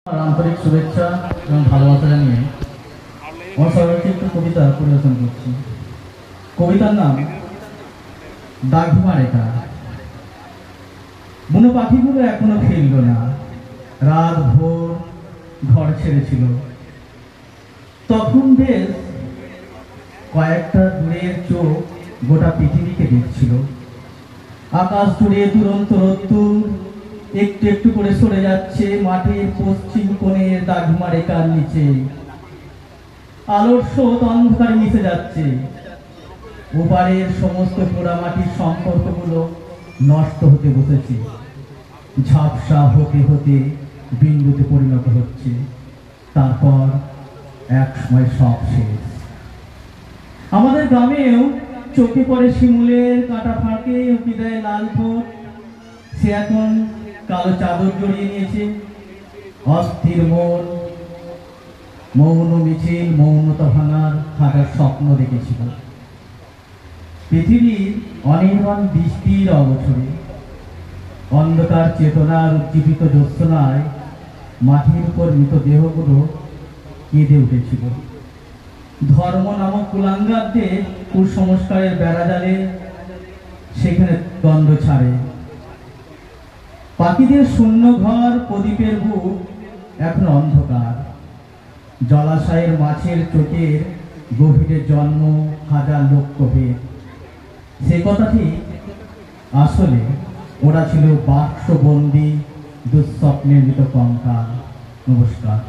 আন্তরিক শুভেচ্ছা এবং ভালোবাসা জানিয়ে আমার সবাইকে একটু কবিতা পরিবেশন করছি। কবিতার নাম দাঘিমা রেখা। বুনো পাখিগুলো এখনো ফিরল না, রাত ভোর ঘর ছেড়েছিল। তখন বেশ কয়েকটা দূরের চোখ গোটা পৃথিবীকে দেখছিল। আকাশ জুড়ে দুরন্ত রোদ্দুর একটু একটু করে সরে যাচ্ছে মাটির পশ্চিম কোণের দাঘিমা রেখার নিচে। আলোর স্রোত অন্ধকারে মিশে যাচ্ছে। ওপারের সমস্ত পোড়ামাটির সম্পর্কগুলো নষ্ট হতে বসেছে, ঝাপসা হতে হতে বিন্দুতে পরিণত হচ্ছে। তারপর এক সময় সব শেষ। আমাদের গ্রামেও চোখে পড়ে শিমুলের কাটা ফাঁকে বিদায় লাল ঠোঁট। সে এখন কালো চাদর জড়িয়ে নিয়েছে। অস্থির মন মৌন মিছিল মৌনতা ভাঙার থাকার স্বপ্ন দেখেছিল। পৃথিবীর অনির্বাণ বৃষ্টির অবসরে অন্ধকার চেতনার উজ্জীবিত জ্যোৎস্নায় মাটির উপর মৃতদেহগুলো কেঁদে উঠেছিল। ধর্ম নামক কুলাঙ্গারদের কুসংস্কারের বেড়াজালে সেখানে দ্বন্দ্ব ছাড়ে। পাখিদের শূন্য ঘর প্রদীপের বুক এখন অন্ধকার। জলাশয়ের মাছের চোখের গভীরে জন্ম হাজার লক্ষ ভেদ। সে কথাটি আসলে ওরা ছিল বাক্সবন্দি দুঃস্বপ্নের মৃত কঙ্কাল। নমস্কার।